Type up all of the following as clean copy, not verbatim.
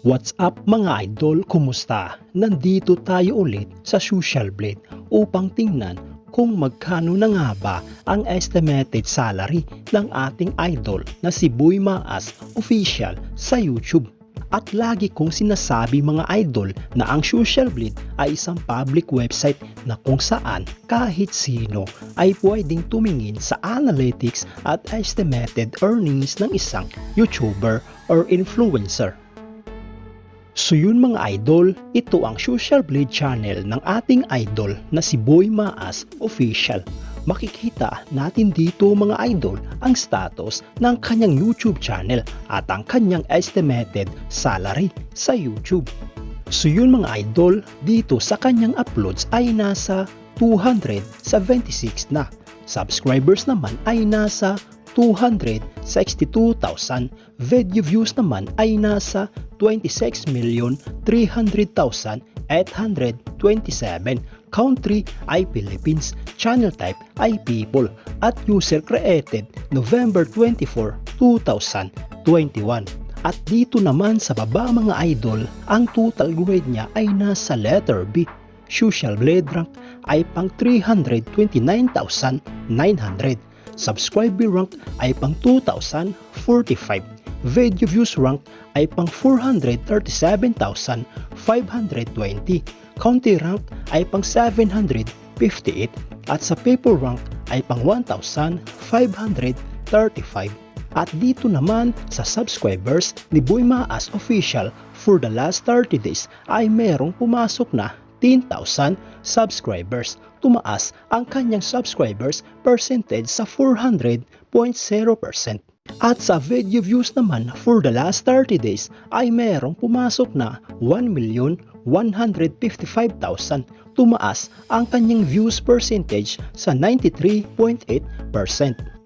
What's up mga idol? Kumusta? Nandito tayo ulit sa Social Blade upang tingnan kung magkano na nga ba ang estimated salary ng ating idol na si Boy Maas Official sa YouTube. At lagi kong sinasabi mga idol na ang Social Blade ay isang public website na kung saan kahit sino ay pwedeng tumingin sa analytics at estimated earnings ng isang YouTuber or influencer. So yun mga idol, ito ang Social Blade channel ng ating idol na si Boy Maas Official. Makikita natin dito mga idol ang status ng kanyang YouTube channel at ang kanyang estimated salary sa YouTube. So yun mga idol, dito sa kanyang uploads ay nasa 276 na. Subscribers naman ay nasa 262,000. Video views naman ay nasa 26,300,827. Country ay Philippines. Channel type ay People. At user created November 24, 2021. At dito naman sa baba mga idol, ang total grade niya ay nasa letter B. Social Blade rank ay pang 329,900. Subscriber rank ay pang 2,045. Video views rank ay pang 437,520. County rank ay pang 758 at sa people rank ay pang 1,535. At dito naman sa subscribers ni Boy Maas Official for the last 30 days ay merong pumasok na 10,000 subscribers. Tumaas ang kanyang subscribers percentage sa 400.0%. At sa video views naman for the last 30 days ay merong pumasok na 1,155,000. Tumaas ang kanyang views percentage sa 93.8%.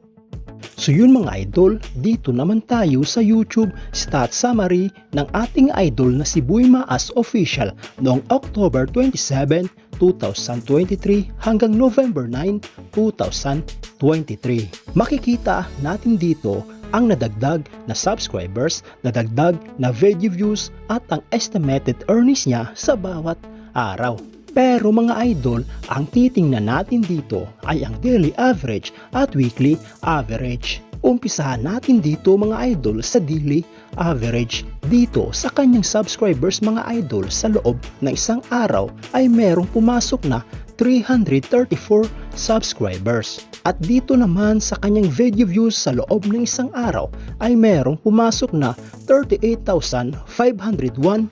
So yun mga idol, dito naman tayo sa YouTube stat summary ng ating idol na si Boy Maas Official noong October 27, 2023 hanggang November 9, 2023. Makikita natin dito ang nadagdag na subscribers, nadagdag na video views at ang estimated earnings niya sa bawat araw. Pero mga idol, ang titingnan natin dito ay ang daily average at weekly average. Umpisahan natin dito mga idol sa daily average. Dito sa kanyang subscribers mga idol sa loob ng isang araw ay merong pumasok na 334 subscribers. At dito naman sa kanyang video views sa loob ng isang araw ay merong pumasok na 38,501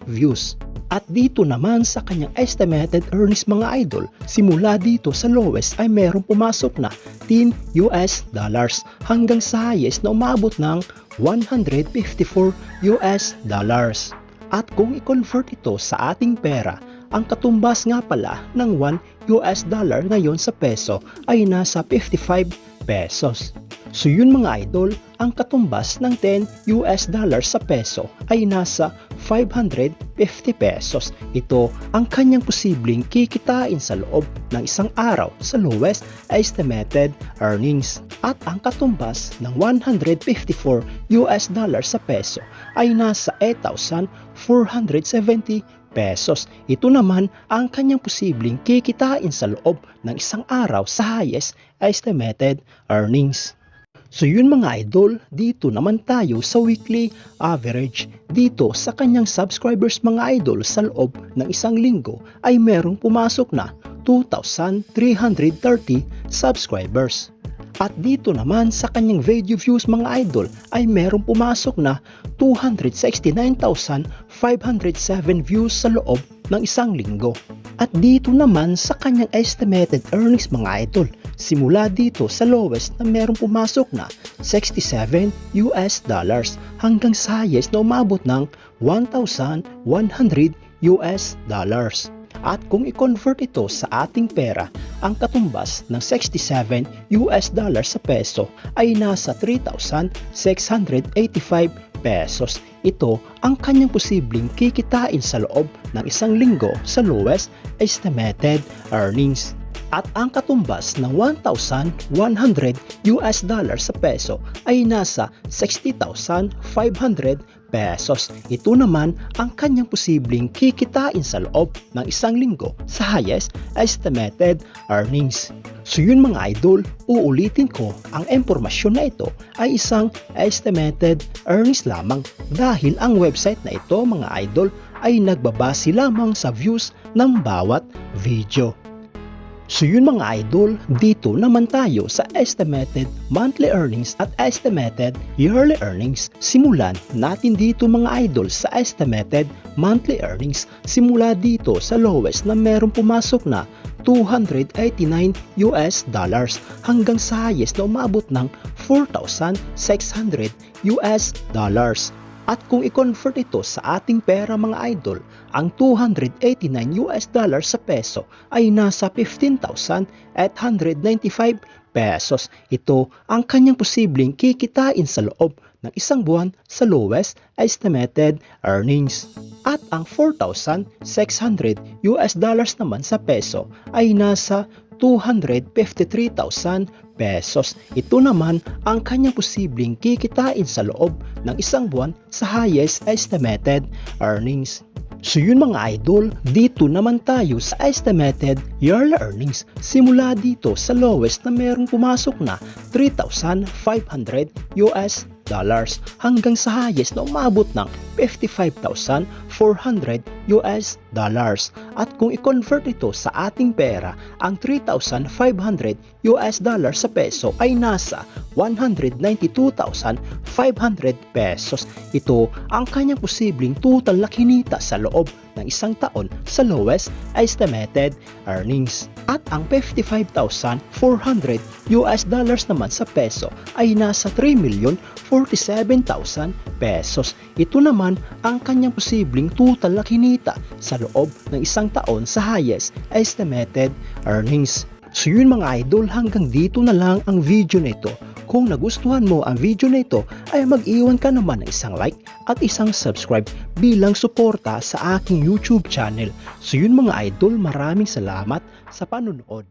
views. At dito naman sa kanyang estimated earnings mga idol, simula dito sa lowest ay merong pumasok na $10 hanggang sa highest na umabot ng $154. At kung i-convert ito sa ating pera, ang katumbas nga pala ng $1 ngayon sa peso ay nasa 55 pesos. So yun mga idol, ang katumbas ng $10 sa peso ay nasa 550 pesos. Ito ang kanyang posibleng kikitain sa loob ng isang araw sa lowest estimated earnings. At ang katumbas ng $154 sa peso ay nasa 8,470 pesos. Ito naman ang kanyang posibleng kikitain sa loob ng isang araw sa highest estimated earnings. So yun mga idol, dito naman tayo sa weekly average. Dito sa kanyang subscribers mga idol sa loob ng isang linggo ay merong pumasok na 2,330 subscribers. At dito naman sa kanyang video views mga idol ay merong pumasok na 269,507 views sa loob ng isang linggo. At dito naman sa kanyang estimated earnings mga idol, simula dito sa lowest na merong pumasok na $67 hanggang sa highest na umabot ng $1,100. At kung i-convert ito sa ating pera, ang katumbas ng $67 sa peso ay nasa 3,685 pesos. Ito ang kanyang posibleng kikitain sa loob ng isang linggo sa lowest estimated earnings. At ang katumbas ng $1,100 sa peso ay nasa 60,500 pesos. Ito naman ang kanyang posibleng kikitain sa loob ng isang linggo sa highest estimated earnings. So yun mga idol, uulitin ko, ang impormasyon na ito ay isang estimated earnings lamang dahil ang website na ito mga idol ay nagbabase lamang sa views ng bawat video. So yun mga idol, dito naman tayo sa estimated monthly earnings at estimated yearly earnings. Simulan natin dito mga idol sa estimated monthly earnings. Simula dito sa lowest na merong pumasok na $289 hanggang sa highest na umabot ng $4,600. At kung i-convert ito sa ating pera mga idol, ang $289 sa peso ay nasa 15,895 pesos. Ito ang kanyang posibleng kikitain sa loob ng isang buwan sa lowest estimated earnings. At ang $4,600 naman sa peso ay nasa 253,000 pesos. Ito naman ang kanyang posibleng kikitain sa loob ng isang buwan sa highest estimated earnings. So yun mga idol, dito naman tayo sa estimated yearly earnings. Simula dito sa lowest na merong pumasok na $3,500 hanggang sa highest na umabot ng $55,400. At kung i-convert ito sa ating pera, ang $3,500 sa peso ay nasa 192,500 pesos. Ito ang kanyang posibleng total na kinita sa loob ng isang taon sa lowest estimated earnings. At ang $55,400 naman sa peso ay nasa 3,047,000 pesos. Ito naman ang kanyang posibleng total na kinita sa loob ng isang taon sa highest estimated earnings. So yun mga idol, hanggang dito na lang ang video na ito. Kung nagustuhan mo ang video na ito ay mag-iwan ka naman ng isang like at isang subscribe bilang suporta sa aking YouTube channel. So yun mga idol, maraming salamat sa panonood.